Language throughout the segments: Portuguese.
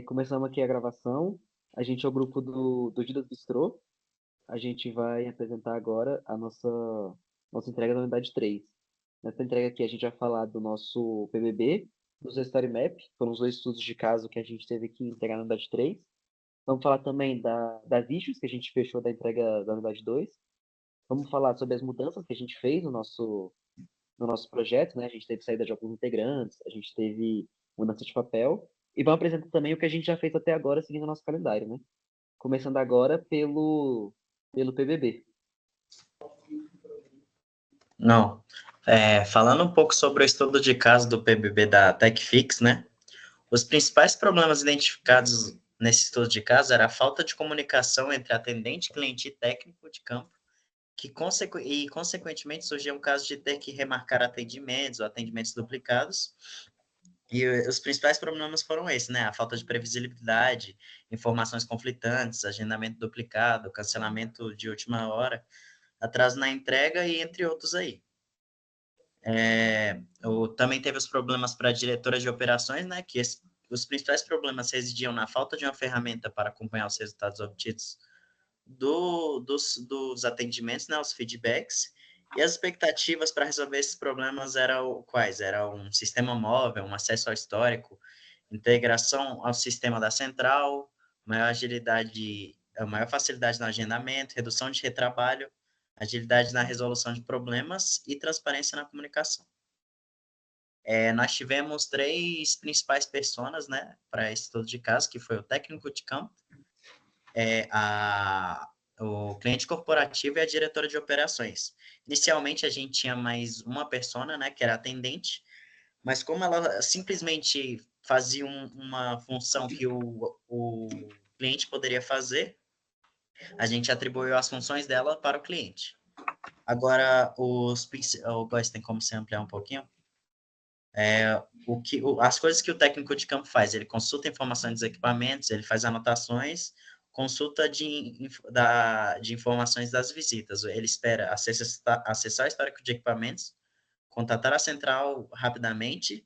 Começamos aqui a gravação. A gente é o grupo do Judas Bistrô. A gente vai apresentar agora a nossa entrega da unidade 3. Nessa entrega aqui, a gente vai falar do nosso PBB, do seu Story Map, que foram os dois estudos de caso que a gente teve que entregar na unidade 3. Vamos falar também das issues que a gente fechou da entrega da unidade 2. Vamos falar sobre as mudanças que a gente fez no nosso projeto, né? A gente teve saída de alguns integrantes, a gente teve mudança de papel. E vamos apresentar também o que a gente já fez até agora, seguindo o nosso calendário, né? Começando agora pelo PBB. Não. Falando um pouco sobre o estudo de caso do PBB da TechFix, né? Os principais problemas identificados nesse estudo de caso era a falta de comunicação entre atendente, cliente e técnico de campo, consequentemente, surgiu um caso de ter que remarcar atendimentos ou atendimentos duplicados. E os principais problemas foram esses, né? A falta de previsibilidade, informações conflitantes, agendamento duplicado, cancelamento de última hora, atraso na entrega e entre outros aí. Também teve os problemas para a diretora de operações, né? Os principais problemas residiam na falta de uma ferramenta para acompanhar os resultados obtidos dos atendimentos, né, os feedbacks, e as expectativas para resolver esses problemas eram quais? Era um sistema móvel, um acesso ao histórico, integração ao sistema da central, maior agilidade, maior facilidade no agendamento, redução de retrabalho, agilidade na resolução de problemas e transparência na comunicação. Nós tivemos três principais personas, né, para esse estudo de caso, que foi o técnico de campo, o cliente corporativo e a diretora de operações. Inicialmente, a gente tinha mais uma persona, né, que era atendente, mas como ela simplesmente fazia uma função que o cliente poderia fazer, a gente atribuiu as funções dela para o cliente. Agora, o Góis, tem como você ampliar um pouquinho? As coisas que o técnico de campo faz, ele consulta informações dos equipamentos, ele faz anotações, consulta de informações das visitas, ele espera acessar o histórico de equipamentos, contatar a central rapidamente,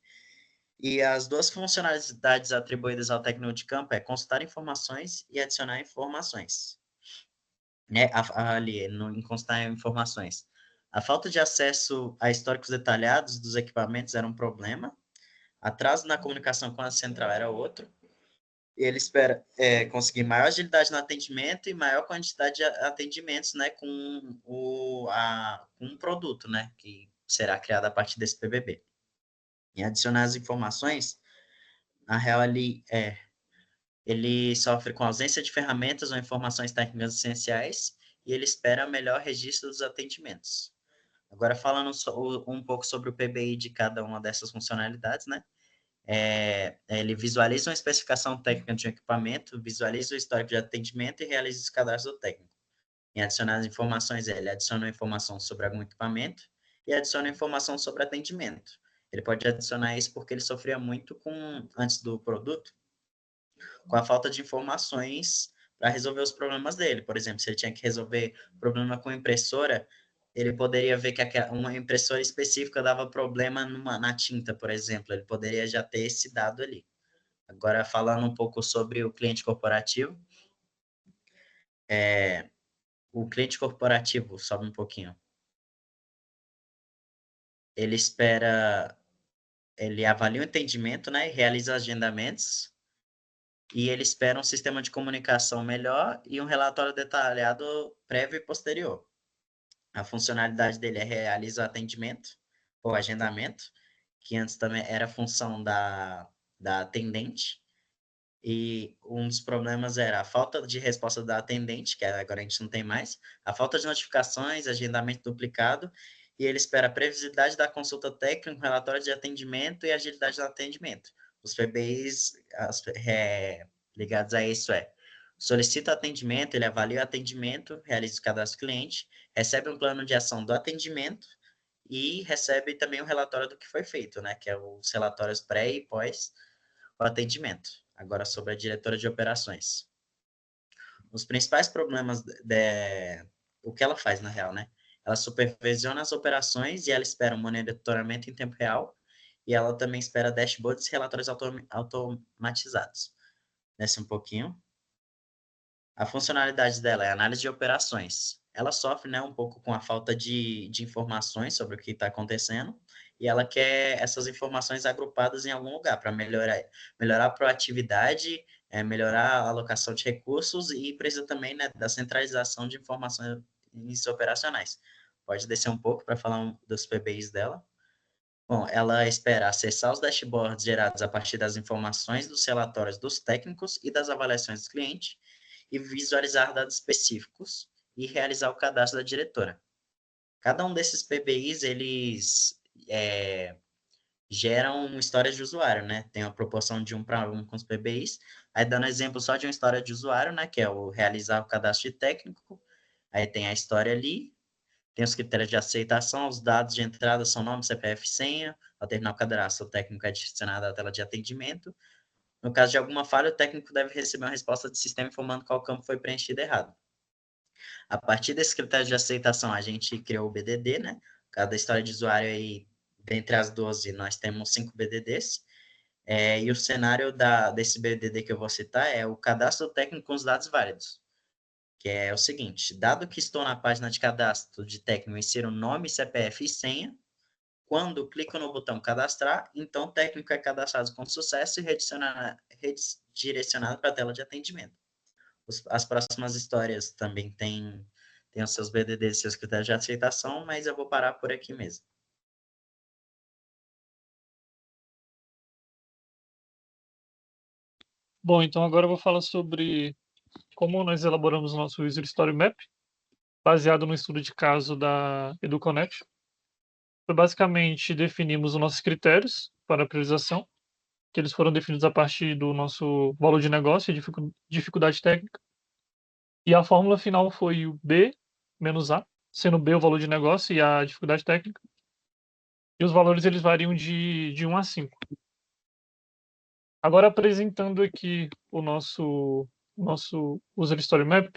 e as duas funcionalidades atribuídas ao técnico de campo é consultar informações e adicionar informações, né, ali, em consultar informações. A falta de acesso a históricos detalhados dos equipamentos era um problema, atraso na comunicação com a central era outro. Ele espera conseguir maior agilidade no atendimento e maior quantidade de atendimentos, né, com um produto, né, que será criado a partir desse PBB. E adicionar as informações, na real, ele sofre com ausência de ferramentas ou informações técnicas essenciais e ele espera melhor registro dos atendimentos. Agora, falando um pouco sobre o PBI de cada uma dessas funcionalidades, né? Ele visualiza uma especificação técnica de um equipamento, visualiza o histórico de atendimento e realiza os cadastros do técnico. Em adicionar as informações, ele adiciona informação sobre algum equipamento e adiciona informação sobre atendimento. Ele pode adicionar isso porque ele sofria muito antes do produto, com a falta de informações para resolver os problemas dele. Por exemplo, se ele tinha que resolver problema com impressora, ele poderia ver que uma impressora específica dava problema na tinta, por exemplo. Ele poderia já ter esse dado ali. Agora, falando um pouco sobre o cliente corporativo, o cliente corporativo, sobe um pouquinho, ele espera, ele avalia o entendimento, né, e realiza agendamentos, e ele espera um sistema de comunicação melhor e um relatório detalhado prévio e posterior. A funcionalidade dele é realizar atendimento ou agendamento, que antes também era função da atendente, e um dos problemas era a falta de resposta da atendente, que agora a gente não tem mais, a falta de notificações, agendamento duplicado, e ele espera a previsibilidade da consulta técnica, relatório de atendimento e agilidade do atendimento. Os PBIs ligados a isso solicita atendimento, ele avalia o atendimento, realiza o cadastro do cliente, recebe um plano de ação do atendimento e recebe também o relatório do que foi feito, né, que é os relatórios pré e pós o atendimento. Agora, sobre a diretora de operações. Os principais problemas o que ela faz, na real, né? Ela supervisiona as operações e ela espera um monitoramento em tempo real e ela também espera dashboards e relatórios automatizados. Desce um pouquinho. A funcionalidade dela é análise de operações. Ela sofre, né, um pouco com a falta de informações sobre o que está acontecendo e ela quer essas informações agrupadas em algum lugar para melhorar a proatividade, melhorar a alocação de recursos e precisa também, né, da centralização de informações operacionais. Pode descer um pouco para falar dos PBIs dela. Bom, ela espera acessar os dashboards gerados a partir das informações dos relatórios dos técnicos e das avaliações do cliente e visualizar dados específicos e realizar o cadastro da diretora. Cada um desses PBIs, eles geram histórias de usuário, né? Tem uma proporção de 1 para 1 com os PBIs. Aí, dando exemplo só de uma história de usuário, né? Que é o realizar o cadastro de técnico. Aí tem a história ali, tem os critérios de aceitação, os dados de entrada são nome, CPF e senha. Ao terminar o cadastro, o técnico é adicionado à tela de atendimento. No caso de alguma falha, o técnico deve receber uma resposta do sistema informando qual campo foi preenchido errado. A partir desse critério de aceitação, a gente criou o BDD, né? Cada história de usuário aí, dentre as 12, nós temos 5 BDDs. E o cenário desse BDD que eu vou citar é o cadastro técnico com os dados válidos, que é o seguinte: dado que estou na página de cadastro de técnico, insiro nome, CPF e senha. Quando clico no botão cadastrar, então o técnico é cadastrado com sucesso e redirecionado para a tela de atendimento. As próximas histórias também têm os seus BDDs, seus critérios de aceitação, mas eu vou parar por aqui mesmo. Bom, então agora eu vou falar sobre como nós elaboramos o nosso User Story Map, baseado no estudo de caso da EduConnect. Basicamente, definimos os nossos critérios para a priorização, que eles foram definidos a partir do nosso valor de negócio e dificuldade técnica. E a fórmula final foi o B menos A, sendo B o valor de negócio e a dificuldade técnica. E os valores eles variam de 1 a 5. Agora apresentando aqui o nosso User Story Map,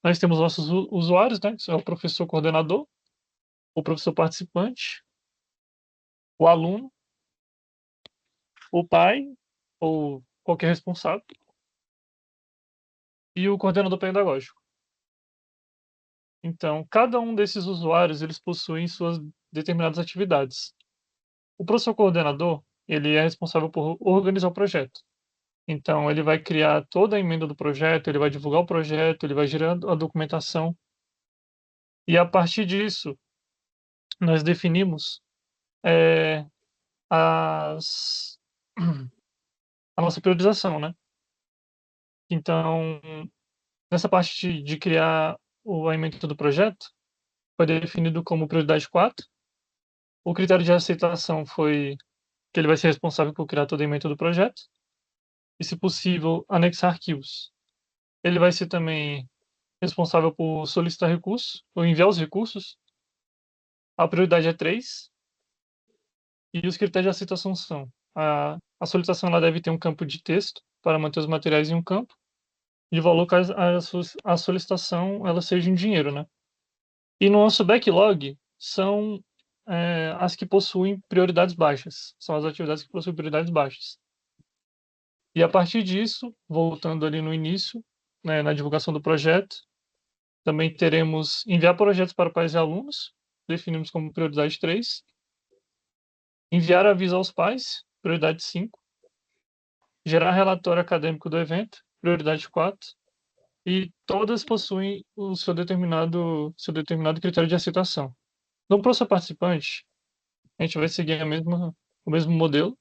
nós temos nossos usuários, né, que são o professor coordenador, o professor participante, o aluno, o pai ou qualquer responsável e o coordenador pedagógico. Então, cada um desses usuários, eles possuem suas determinadas atividades. O professor coordenador, ele é responsável por organizar o projeto. Então, ele vai criar toda a emenda do projeto, ele vai divulgar o projeto, ele vai gerando a documentação. E a partir disso, nós definimos as, a nossa priorização, né? Então, nessa parte de criar a emenda do projeto, foi definido como prioridade 4. O critério de aceitação foi que ele vai ser responsável por criar toda a emenda do projeto e, se possível, anexar arquivos. Ele vai ser também responsável por solicitar recursos ou enviar os recursos. A prioridade é 3. E os critérios de aceitação são: a solicitação ela deve ter um campo de texto para manter os materiais em um campo, de valor caso a solicitação ela seja em dinheiro, né? E no nosso backlog são as que possuem prioridades baixas, são as atividades que possuem prioridades baixas. E a partir disso, voltando ali no início, né, na divulgação do projeto, também teremos enviar projetos para pais e alunos, definimos como prioridade 3. Enviar aviso aos pais, prioridade 5. Gerar relatório acadêmico do evento, prioridade 4. E todas possuem o seu determinado critério de aceitação. No professor participante, a gente vai seguir o mesmo modelo.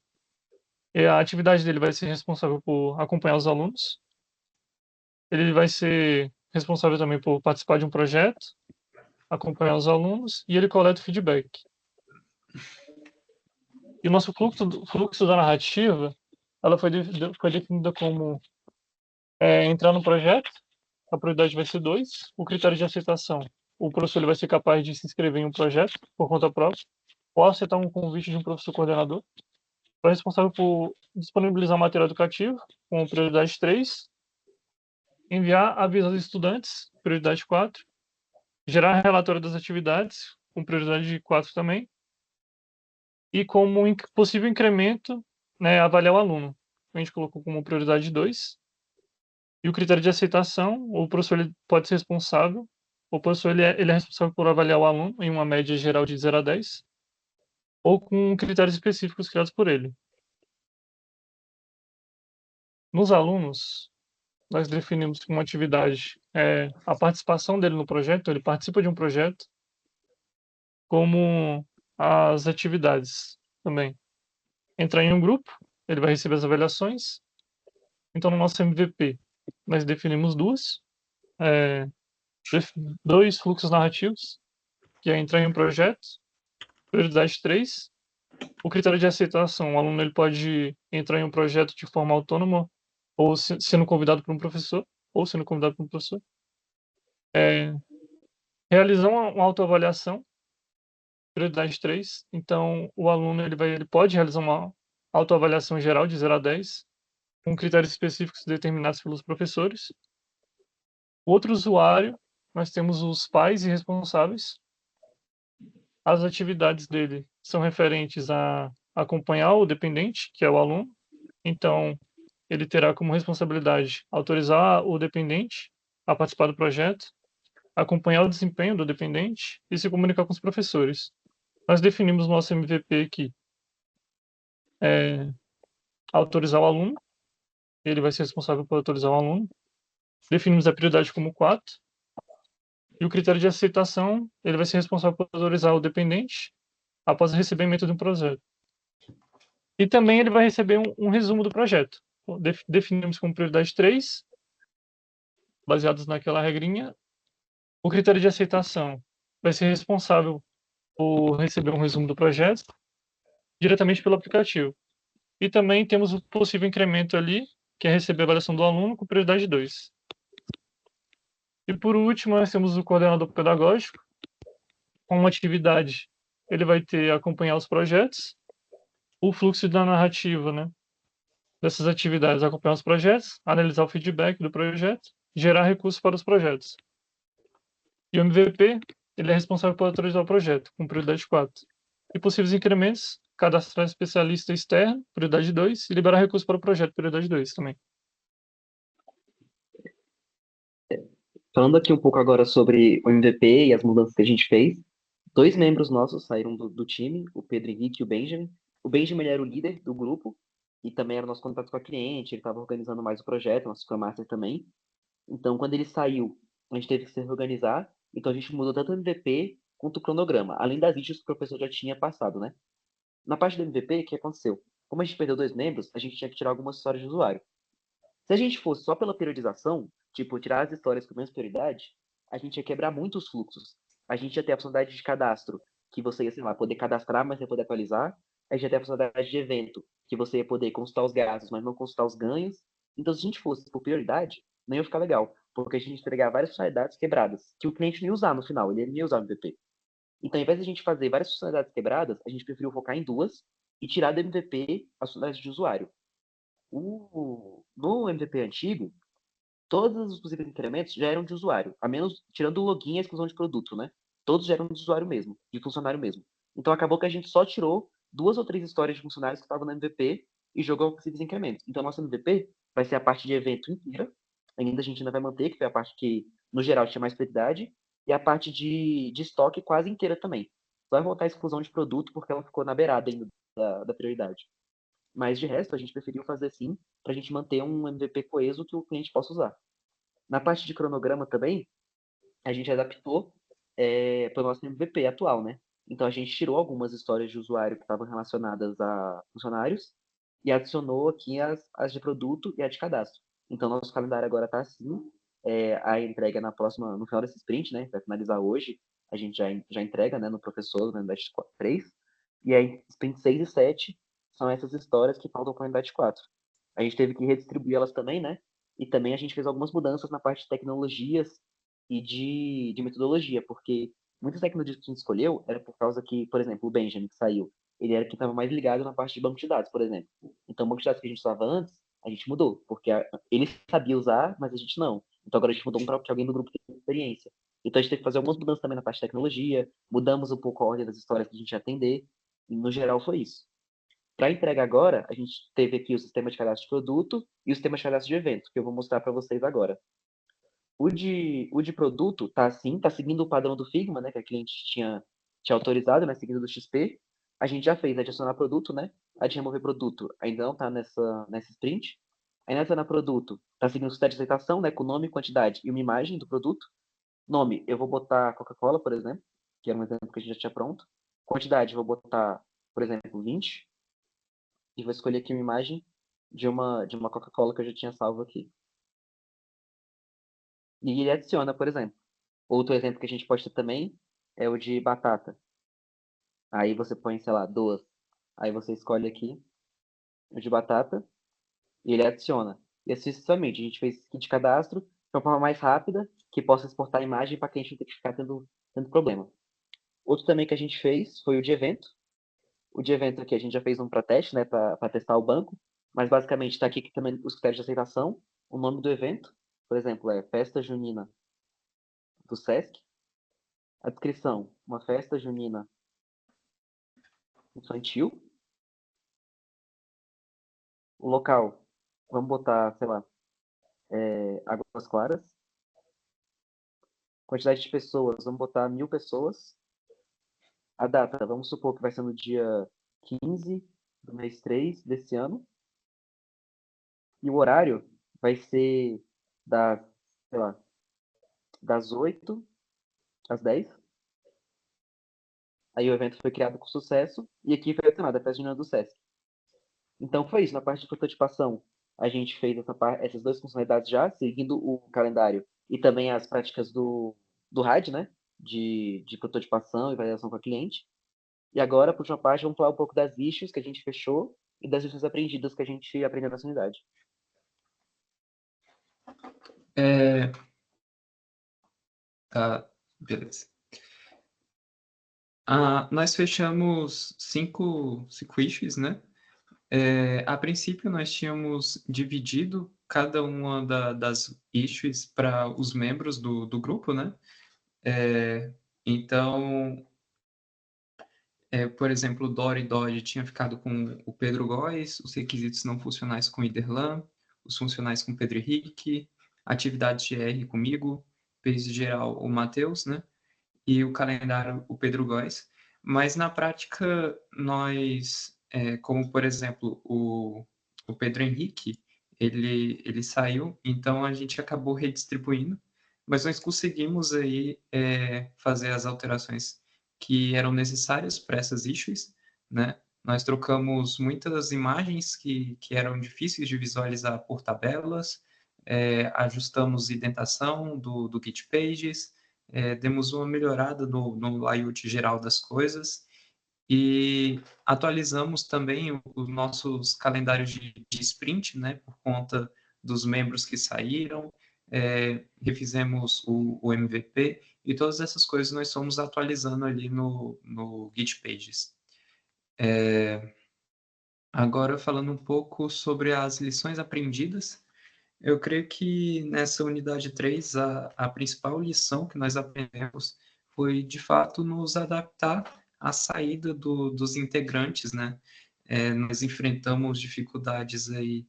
E a atividade dele vai ser responsável por acompanhar os alunos. Ele vai ser responsável também por participar de um projeto, acompanhar os alunos e ele coleta o feedback. E o nosso fluxo da narrativa, ela foi definida como entrar no projeto, a prioridade vai ser 2. O critério de aceitação, o professor ele vai ser capaz de se inscrever em um projeto por conta própria, ou aceitar um convite de um professor coordenador. Vai responsável por disponibilizar material educativo, com prioridade 3. Enviar aviso aos estudantes, prioridade 4. Gerar relatório das atividades, com prioridade 4 também. E como possível incremento, né, avaliar o aluno. A gente colocou como prioridade 2. E o critério de aceitação, o professor ele pode ser responsável, o professor ele é responsável por avaliar o aluno em uma média geral de 0 a 10, ou com critérios específicos criados por ele. Nos alunos, nós definimos que uma atividade é a participação dele no projeto, ele participa de um projeto, como as atividades também. Entrar em um grupo, ele vai receber as avaliações. Então, no nosso MVP, nós definimos é, dois fluxos narrativos, que é entrar em um projeto, prioridade 3. O critério de aceitação, o aluno ele pode entrar em um projeto de forma autônoma, ou sendo convidado por um professor, ou sendo convidado por um professor. Realizar uma autoavaliação, prioridade 3. Então, o aluno ele pode realizar uma autoavaliação geral de 0 a 10, com critérios específicos determinados pelos professores. O outro usuário, nós temos os pais e responsáveis. As atividades dele são referentes a acompanhar o dependente, que é o aluno. Então, ele terá como responsabilidade autorizar o dependente a participar do projeto, acompanhar o desempenho do dependente e se comunicar com os professores. Nós definimos nosso MVP aqui, autorizar o aluno, ele vai ser responsável por autorizar o aluno. Definimos a prioridade como 4, e o critério de aceitação, ele vai ser responsável por autorizar o dependente após o recebimento de um projeto. E também ele vai receber um resumo do projeto. Definimos como prioridade 3, baseados naquela regrinha. O critério de aceitação vai ser responsável por receber um resumo do projeto diretamente pelo aplicativo. E também temos o possível incremento ali, que é receber a avaliação do aluno com prioridade 2. E por último, nós temos o coordenador pedagógico. Com uma atividade, ele vai ter acompanhar os projetos, o fluxo da narrativa, né, dessas atividades, acompanhar os projetos, analisar o feedback do projeto, gerar recursos para os projetos. E o MVP, ele é responsável por autorizar o projeto, com prioridade 4. E possíveis incrementos, cadastrar especialista externo, prioridade 2, e liberar recursos para o projeto, prioridade 2 também. Falando aqui um pouco agora sobre o MVP e as mudanças que a gente fez, 2 membros nossos saíram do time, o Pedro Henrique e o Benjamin. O Benjamin ele era o líder do grupo e também era o nosso contato com a cliente, ele estava organizando mais o projeto, nosso Scrum Master também. Então, quando ele saiu, a gente teve que se reorganizar, então a gente mudou tanto o MVP quanto o cronograma, além das issues que o professor já tinha passado, né? Na parte do MVP, o que aconteceu? Como a gente perdeu 2 membros, a gente tinha que tirar algumas histórias de usuário. Se a gente fosse só pela periodização, tipo, tirar as histórias com menos prioridade, a gente ia quebrar muitos fluxos. A gente ia ter a funcionalidade de cadastro, que você ia, sei lá, poder cadastrar, mas ia poder atualizar. A gente ia ter a funcionalidade de evento, que você ia poder consultar os gastos, mas não consultar os ganhos. Então, se a gente fosse por prioridade, não ia ficar legal, porque a gente ia entregar várias funcionalidades quebradas, que o cliente não ia usar no final, ele não ia usar no MVP. Então, ao invés de a gente fazer várias funcionalidades quebradas, a gente preferiu focar em 2 e tirar do MVP as funcionalidades de usuário. No MVP antigo, todos os possíveis incrementos já eram de usuário, a menos tirando o login e a exclusão de produto, né? Todos já eram de usuário mesmo, de funcionário mesmo. Então acabou que a gente só tirou 2 ou 3 histórias de funcionários que estavam no MVP e jogou possíveis incrementos. Então nosso MVP vai ser a parte de evento inteira, ainda a gente ainda vai manter, que foi a parte que no geral tinha mais prioridade, e a parte de estoque quase inteira também. Vai voltar a exclusão de produto porque ela ficou na beirada ainda da prioridade. Mas de resto, a gente preferiu fazer assim, para a gente manter um MVP coeso que o cliente possa usar. Na parte de cronograma também, a gente adaptou para o nosso MVP atual, né? Então a gente tirou algumas histórias de usuário que estavam relacionadas a funcionários e adicionou aqui as de produto e a de cadastro. Então nosso calendário agora está assim, a entrega no final desse sprint, né? Vai finalizar hoje, a gente já entrega, né, no professor, no Unidade 3. E aí, sprint 6 e 7 são essas histórias que faltam para a Unidade 4. A gente teve que redistribuir elas também, né? E também a gente fez algumas mudanças na parte de tecnologias e de metodologia, porque muitas tecnologias que a gente escolheu era por causa que, por exemplo, o Benjamin, que saiu, ele era quem estava mais ligado na parte de banco de dados, por exemplo. Então, o banco de dados que a gente usava antes, a gente mudou, porque ele sabia usar, mas a gente não. Então, agora a gente mudou para que alguém do grupo tenha experiência. Então, a gente teve que fazer algumas mudanças também na parte de tecnologia, mudamos um pouco a ordem das histórias que a gente ia atender, e no geral foi isso. Para entrega agora, a gente teve aqui o sistema de cadastro de produto e o sistema de cadastro de evento, que eu vou mostrar para vocês agora. O de produto tá assim, tá seguindo o padrão do Figma, né, que a cliente tinha autorizado, né, seguindo do XP. A gente já fez adicionar produto, né? A de remover produto ainda não tá nessa sprint. Aí nessa na produto, tá seguindo o critério de aceitação, né, com nome, quantidade e uma imagem do produto. Nome, eu vou botar Coca-Cola, por exemplo, que era um exemplo que a gente já tinha pronto. Quantidade, eu vou botar, por exemplo, 20. E vou escolher aqui uma imagem de uma Coca-Cola que eu já tinha salvo aqui. E ele adiciona, por exemplo. Outro exemplo que a gente pode ter também é o de batata. Aí você põe, sei lá, 2. Aí você escolhe aqui o de batata e ele adiciona. E assim sucessivamente. A gente fez kit de cadastro de uma forma mais rápida, que possa exportar a imagem para que a gente não tenha que ficar tendo problema. Outro também que a gente fez foi o de evento. O de evento aqui a gente já fez um para teste, né, para testar o banco. Mas basicamente está aqui também os critérios de aceitação, o nome do evento. Por exemplo, é Festa Junina do Sesc. A descrição, uma festa junina infantil. O local, vamos botar, sei lá, Águas Claras. Quantidade de pessoas, vamos botar 1.000 pessoas. A data, vamos supor que vai ser no dia 15 do mês 3 desse ano. E o horário vai ser das, sei lá, das 8 às 10. Aí o evento foi criado com sucesso e aqui foi adicionada a festa junina do Sesc. Então foi isso. Na parte de prototipação, a gente fez essas duas funcionalidades já, seguindo o calendário e também as práticas do RAD, né? De prototipação e validação com a cliente. E agora, por última parte, vamos falar um pouco das issues que a gente fechou e das lições aprendidas que a gente aprendeu nessa unidade. Tá, beleza. Nós fechamos cinco issues, né? A princípio, nós tínhamos dividido cada uma das issues para os membros do grupo, né? Então, por exemplo, o Dora e Dodge tinha ficado com o Pedro Góes, os requisitos não funcionais com o Iderlan, os funcionais com o Pedro Henrique, atividades GR comigo, peso geral o Matheus, né? E o calendário o Pedro Góes. Mas na prática, nós, como por exemplo, o Pedro Henrique, ele saiu, então a gente acabou redistribuindo, mas nós conseguimos aí fazer as alterações que eram necessárias para essas issues, né? Nós trocamos muitas imagens que eram difíceis de visualizar por tabelas, ajustamos indentação do Git Pages, demos uma melhorada no layout geral das coisas e atualizamos também os nossos calendários de sprint, né, por conta dos membros que saíram, refizemos o MVP e todas essas coisas nós fomos atualizando ali no Git Pages. Agora, falando um pouco sobre as lições aprendidas, eu creio que nessa unidade 3, a principal lição que nós aprendemos foi, de fato, nos adaptar à saída dos integrantes, né? Nós enfrentamos dificuldades aí,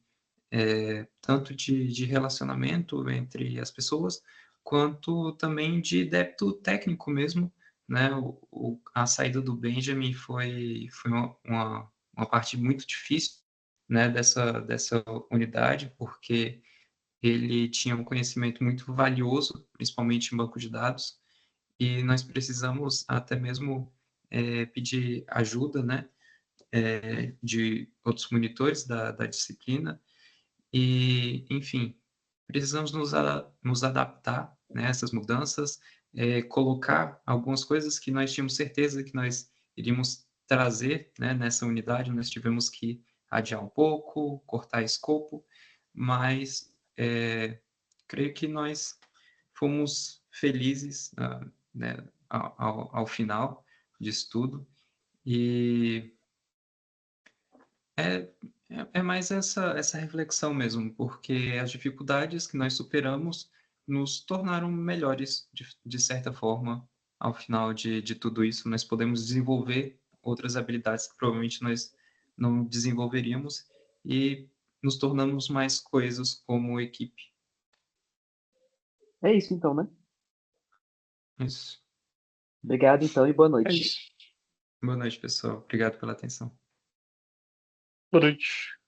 tanto de relacionamento entre as pessoas, quanto também de débito técnico mesmo, né? A saída do Benjamin foi uma parte muito difícil, né, dessa unidade, porque ele tinha um conhecimento muito valioso, principalmente em banco de dados, e nós precisamos até mesmo pedir ajuda, né, de outros monitores da disciplina, e, enfim, precisamos nos adaptar, né, a essas mudanças, colocar algumas coisas que nós tínhamos certeza que nós iríamos trazer, né, nessa unidade, nós tivemos que adiar um pouco, cortar escopo, mas creio que nós fomos felizes, né, ao final disso tudo, e é, é mais essa reflexão mesmo, porque as dificuldades que nós superamos nos tornaram melhores, de certa forma, ao final de tudo isso. Nós podemos desenvolver outras habilidades que provavelmente nós não desenvolveríamos e nos tornamos mais coesos como equipe. É isso então, né? Isso. Obrigado então e boa É noite. isso. Boa noite, pessoal. Obrigado pela atenção. Boa noite.